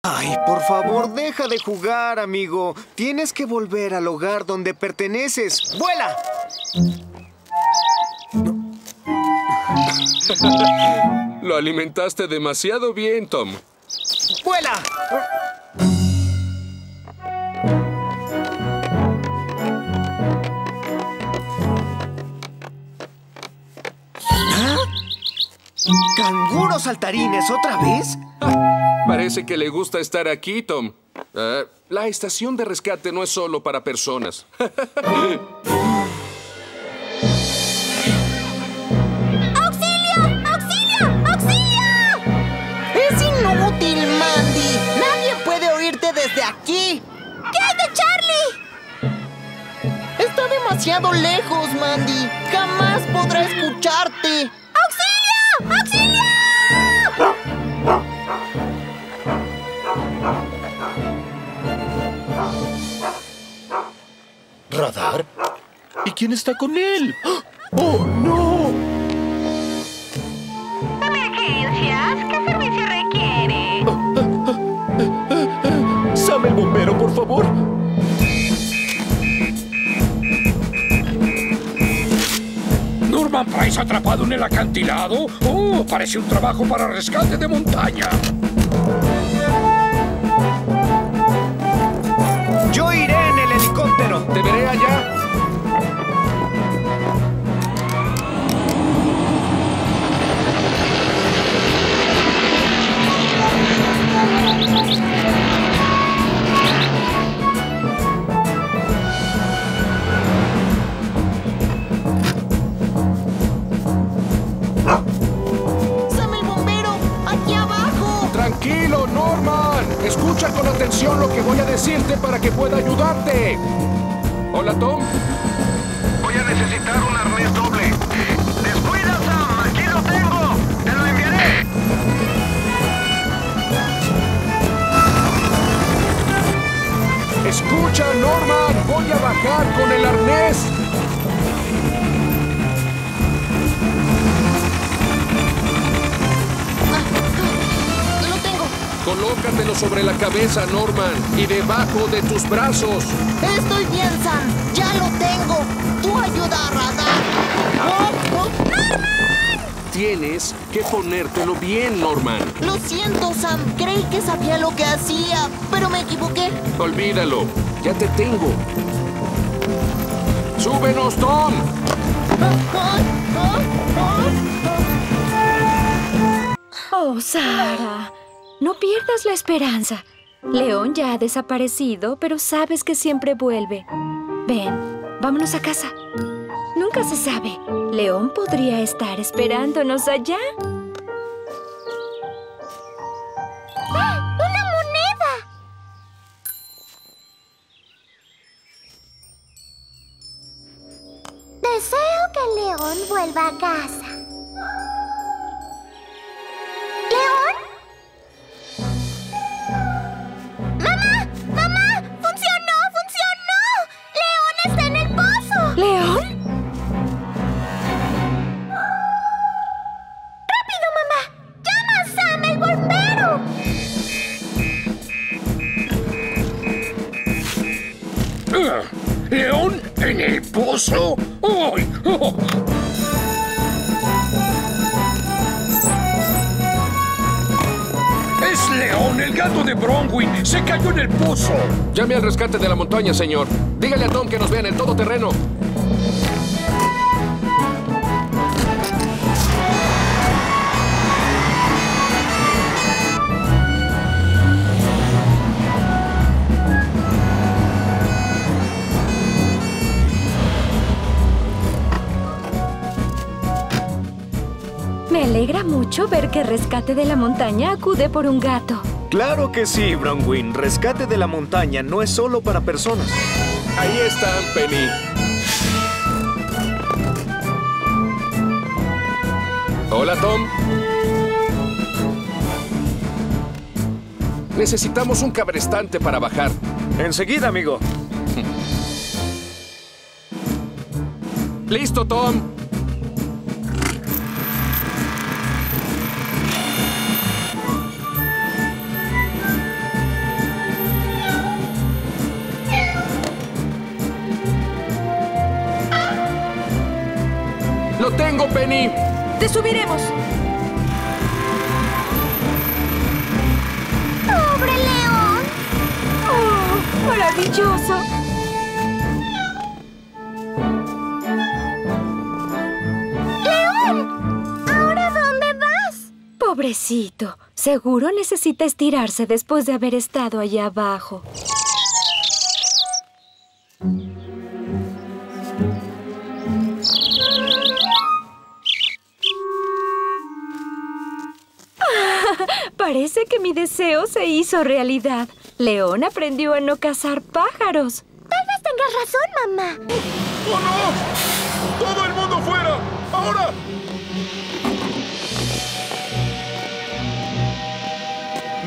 Ay, por favor, deja de jugar, amigo. Tienes que volver al hogar donde perteneces. ¡Vuela! Lo alimentaste demasiado bien, Tom. ¡Vuela! ¿Ah? ¿Canguros saltarines otra vez? Parece que le gusta estar aquí, Tom. La estación de rescate no es solo para personas. ¡Auxilio! ¡Auxilio! ¡Auxilio! ¡Es inútil, Mandy! ¡Nadie puede oírte desde aquí! ¿Qué hay de Charlie? Está demasiado lejos, Mandy. Jamás podrá escucharte. ¡Auxilio! ¡Auxilio! ¿Radar? ¿Y quién está con él? ¡Oh, no! ¿Emergencias? ¿Qué servicio requiere? ¡Sam el bombero, por favor! ¿Norman Price atrapado en el acantilado? ¡Oh! Parece un trabajo para rescate de montaña. Yo iré en el helicóptero. ¿Te veré allá? ¡Sam el bombero! ¡Aquí abajo! Tranquilo, Norman. Escucha con atención lo que voy a decirte para que pueda ayudarte. Hola, Tom. Voy a necesitar un arnés doble. ¡Descuida, Sam! ¡Aquí lo tengo! ¡Te lo enviaré! Escucha, Norman. Voy a bajar con el arnés. ¡Lo tengo! Colócatelo sobre la cabeza, Norman, y debajo de tus brazos. ¡Estoy bien, Sam! ¡Ya lo tengo! ¡Tú ayuda a Radar! ¡Oh, oh! Tienes que ponértelo bien, Norman. Lo siento, Sam. Creí que sabía lo que hacía, pero me equivoqué. Olvídalo. Ya te tengo. ¡Súbenos, Tom! Oh, Sara, no pierdas la esperanza. León ya ha desaparecido, pero sabes que siempre vuelve. Ven, vámonos a casa. Nunca se sabe. León podría estar esperándonos allá. ¡Ah! ¡Una moneda! Deseo que León vuelva a casa. ¿León? ¡Mamá! ¡Mamá! ¡Funcionó! ¡Funcionó! ¡León está en el pozo! ¿León? ¡Rápido, mamá! ¡Llama a Sam, el bombero! ¿León en el pozo? ¡Ay! ¡Oh! ¡Es León, el gato de Bronwyn! ¡Se cayó en el pozo! Llame al rescate de la montaña, señor. Dígale a Tom que nos vea en el todoterreno. Me alegra mucho ver que Rescate de la Montaña acude por un gato. Claro que sí, Bronwyn. Rescate de la montaña no es solo para personas. Ahí están, Penny. Hola, Tom. Necesitamos un cabrestante para bajar. Enseguida, amigo. ¡Listo, Tom! Penny! ¡Te subiremos! ¡Pobre león! ¡Oh, maravilloso! ¡León! ¿Ahora dónde vas? Pobrecito. Seguro necesita estirarse después de haber estado allá abajo. Parece que mi deseo se hizo realidad. León aprendió a no cazar pájaros. Tal vez tengas razón, mamá. ¡Oh, no! ¡Todo el mundo fuera! ¡Ahora!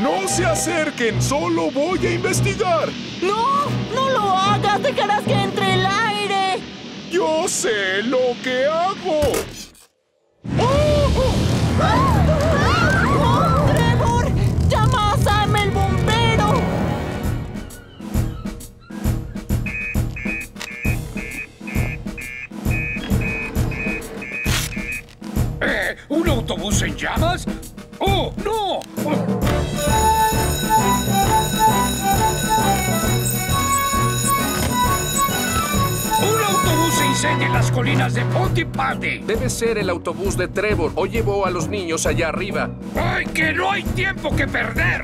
¡No se acerquen! ¡Solo voy a investigar! ¡No! ¡No lo hagas! ¡Dejarás que entre el aire! ¡Yo sé lo que hago! ¡Trevor! ¡Llama a Sam el bombero! ¿Un autobús en llamas? ¡Oh, no! ¡Un autobús se incendia en las colinas de Pontypandy! Debe ser el autobús de Trevor o llevó a los niños allá arriba. ¡Ay, que no hay tiempo que perder!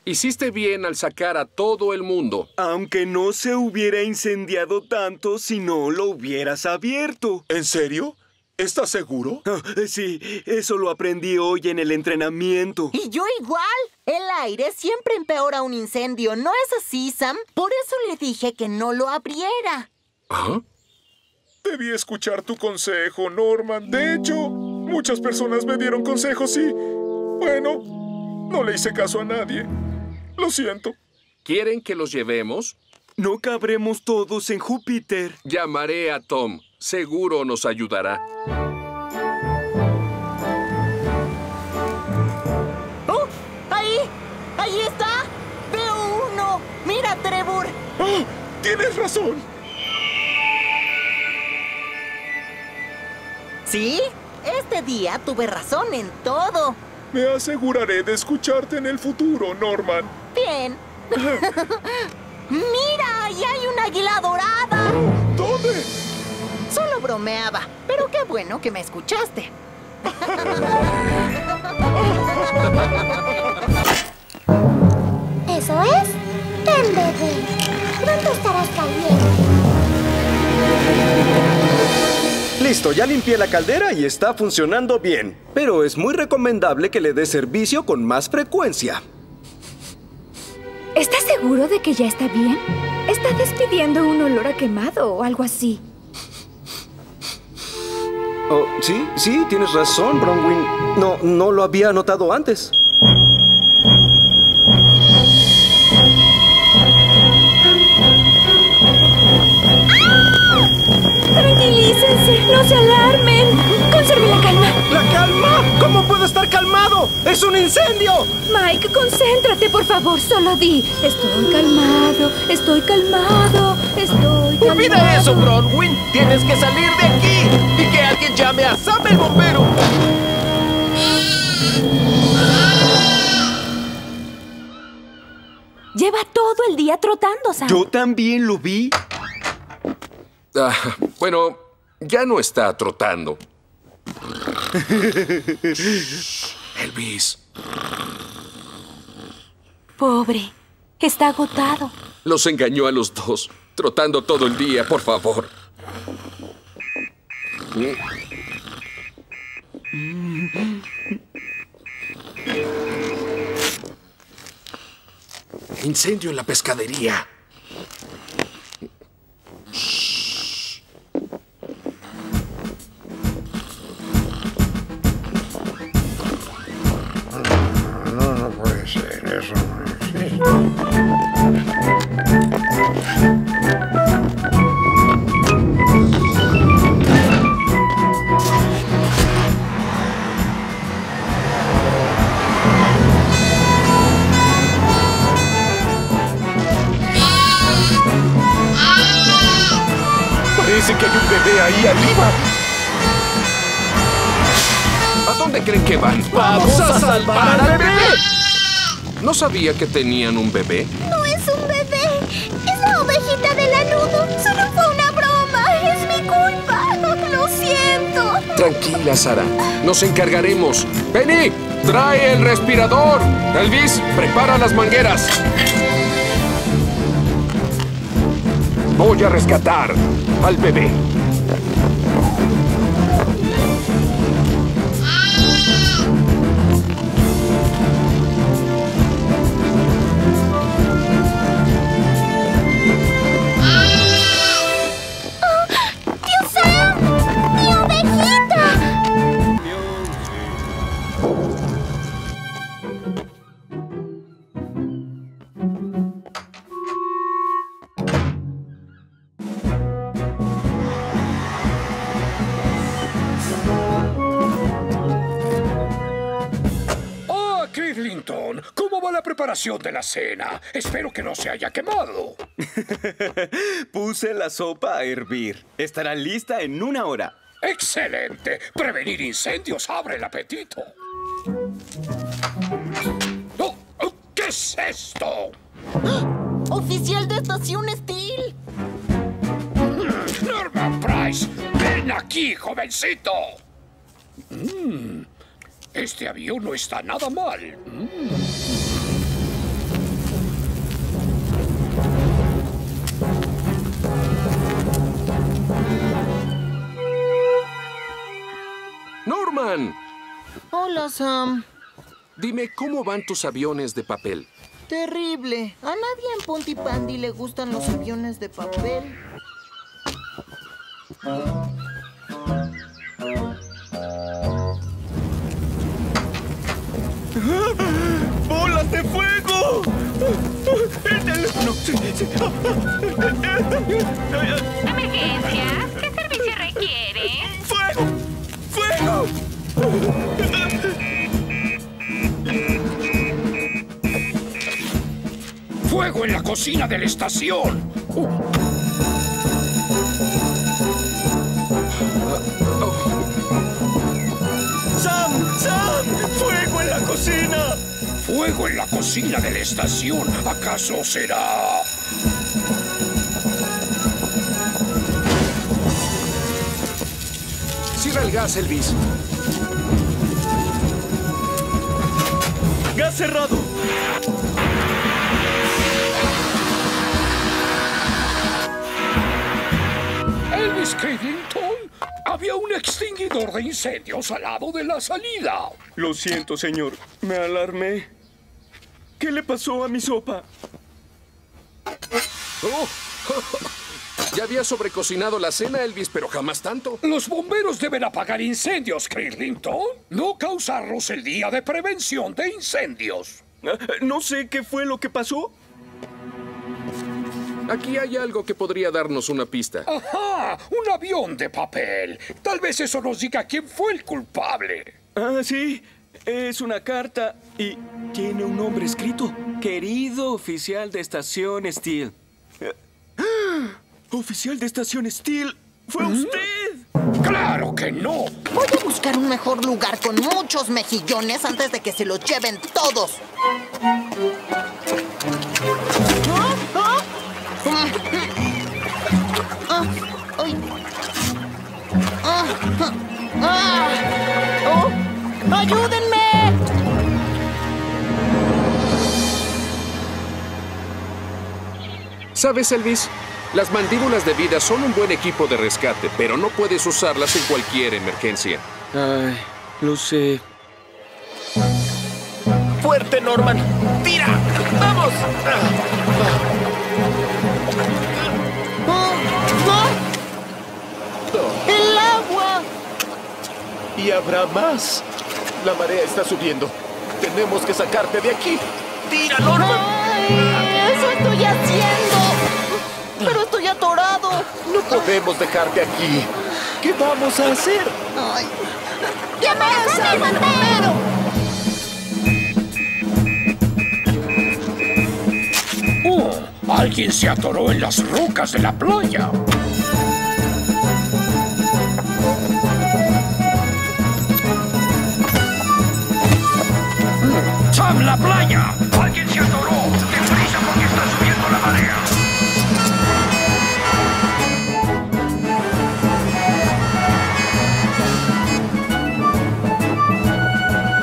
Hiciste bien al sacar a todo el mundo. Aunque no se hubiera incendiado tanto si no lo hubieras abierto. ¿En serio? ¿Estás seguro? Sí, eso lo aprendí hoy en el entrenamiento. Y yo igual. El aire siempre empeora un incendio, ¿no es así, Sam? Por eso le dije que no lo abriera. ¿Ah? Debí escuchar tu consejo, Norman. De hecho, muchas personas me dieron consejos y... bueno, no le hice caso a nadie. Lo siento. ¿Quieren que los llevemos? No cabremos todos en Júpiter. Llamaré a Tom. Seguro nos ayudará. ¡Oh! ¡Ahí! ¡Ahí está! ¡Veo uno! ¡Mira, Trevor! ¡Ah! ¡Tienes razón! ¿Sí? Este día tuve razón en todo. Me aseguraré de escucharte en el futuro, Norman. Bien. ¡Mira! ¡Ahí hay un águila dorada! ¿Dónde? Solo bromeaba, pero qué bueno que me escuchaste. ¿Eso es? Ven, bebé. Pronto estarás caliente. Listo, ya limpié la caldera y está funcionando bien. Pero es muy recomendable que le dé servicio con más frecuencia. ¿Estás seguro de que ya está bien? Está despidiendo un olor a quemado o algo así. Oh, sí, tienes razón, Bronwyn. No lo había notado antes. ¡Tranquilícense! ¡No se alarmen! ¡Conserve la calma! ¿La calma? ¿Cómo puedo estar calmado? ¡Es un incendio! Mike, concéntrate, por favor. Solo di: estoy calmado, estoy calmado, estoy calmado. ¡Olvida eso, Bronwyn! ¡Tienes que salir de aquí! ¡Y que alguien llame a Sam el bombero! Lleva todo el día trotando, Sam. Yo también lo vi. Bueno, ya no está trotando. Elvis. Pobre. Está agotado. Los engañó a los dos. Trotando todo el día, por favor. Incendio en la pescadería. Parece que hay un bebé ahí arriba. ¿A dónde creen que van? ¡Vamos a salvar al bebé! ¿No sabía que tenían un bebé? No es un bebé. Es la ovejita del lanudo. Solo fue una broma. Es mi culpa. Lo siento. Tranquila, Sara. Nos encargaremos. ¡Penny! ¡Trae el respirador! Elvis, prepara las mangueras. Voy a rescatar al bebé. ¡Tío Sam! ¡Mi ovejita! ¡Oh, Cridlington! ¿Cómo va la preparación de la cena? Espero que no se haya quemado. Puse la sopa a hervir. Estará lista en 1 hora. ¡Excelente! Prevenir incendios abre el apetito. Oh, oh, ¿qué es esto? ¡Oficial de estación Steel! Norman Price, ven aquí, jovencito. Este avión no está nada mal. ¡Norman! Hola, Sam. Dime, ¿cómo van tus aviones de papel? Terrible. A nadie en Pontypandy le gustan los aviones de papel. ¡Bolas de fuego! ¡El teléfono! ¿Emergencia? ¿Qué servicio requiere? ¡Fuego! ¡Fuego! ¡Fuego en la cocina de la estación! ¡Sam! ¡Sam! ¡Fuego en la cocina! ¡Fuego en la cocina de la estación! ¿Acaso será...? Cierra el gas, Elvis. ¡Gas cerrado! Elvis Cridlington, había un extinguidor de incendios al lado de la salida. Lo siento, señor. Me alarmé. ¿Qué le pasó a mi sopa? Oh. Ya había sobrecocinado la cena, Elvis, pero jamás tanto. Los bomberos deben apagar incendios, Cridlington. No causarlos el día de prevención de incendios. No sé qué fue lo que pasó. Aquí hay algo que podría darnos una pista. ¡Ajá! ¡Un avión de papel! Tal vez eso nos diga quién fue el culpable. Ah, sí. Es una carta y tiene un nombre escrito. Querido oficial de estación Steel. ¿Oficial de estación Steel? ¿Fue usted? ¡Claro que no! Voy a buscar un mejor lugar con muchos mejillones antes de que se los lleven todos. ¡Ayúdenme! ¿Sabes, Elvis? Las mandíbulas de vida son un buen equipo de rescate, pero no puedes usarlas en cualquier emergencia. Ay, lo sé. ¡Fuerte, Norman! ¡Tira! ¡Vamos! ¡El agua! Y habrá más. La marea está subiendo. Tenemos que sacarte de aquí. ¡Tira, Norman! ¡Ay! ¡Eso estoy haciendo! ¡Pero estoy atorado! No podemos dejarte aquí. ¿Qué vamos a hacer? ¡Ay! ¡Llámame al bombero! ¡Oh! Alguien se atoró en las rocas de la playa. ¡Sam, la playa! ¡Alguien se atoró! ¡Deprisa porque está subiendo la marea!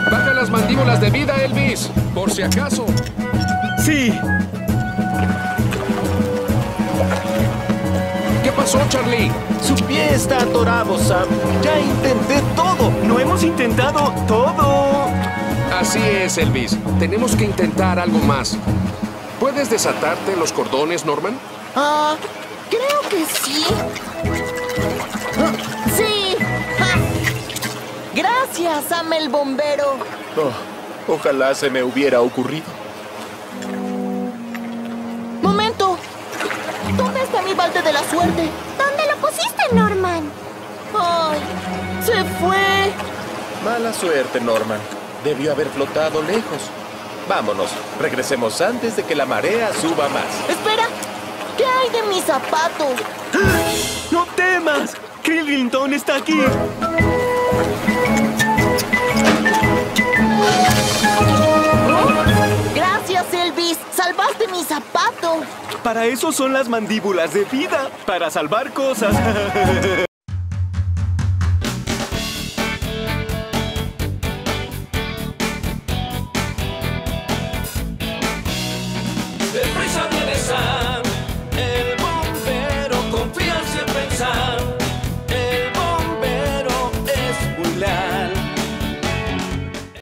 Baja las mandíbulas de vida, Elvis. Por si acaso. Sí. ¿Qué pasó, Charlie? Su pie está atorado, Sam. Ya intenté todo. No hemos intentado todo. Así es, Elvis. Tenemos que intentar algo más. ¿Puedes desatarte los cordones, Norman? Creo que sí. ¡Sí! ¡Ja! Gracias, Sam el bombero. Oh, ojalá se me hubiera ocurrido. ¡Momento! ¿Dónde está mi balde de la suerte? ¿Dónde lo pusiste, Norman? ¡Ay! ¡Se fue! Mala suerte, Norman. Debió haber flotado lejos. Vámonos. Regresemos antes de que la marea suba más. ¡Espera! ¿Qué hay de mi zapato? ¡No temas! ¡Krillington está aquí! ¡Gracias, Elvis! ¡Salvaste mi zapato! Para eso son las mandíbulas de vida, para salvar cosas.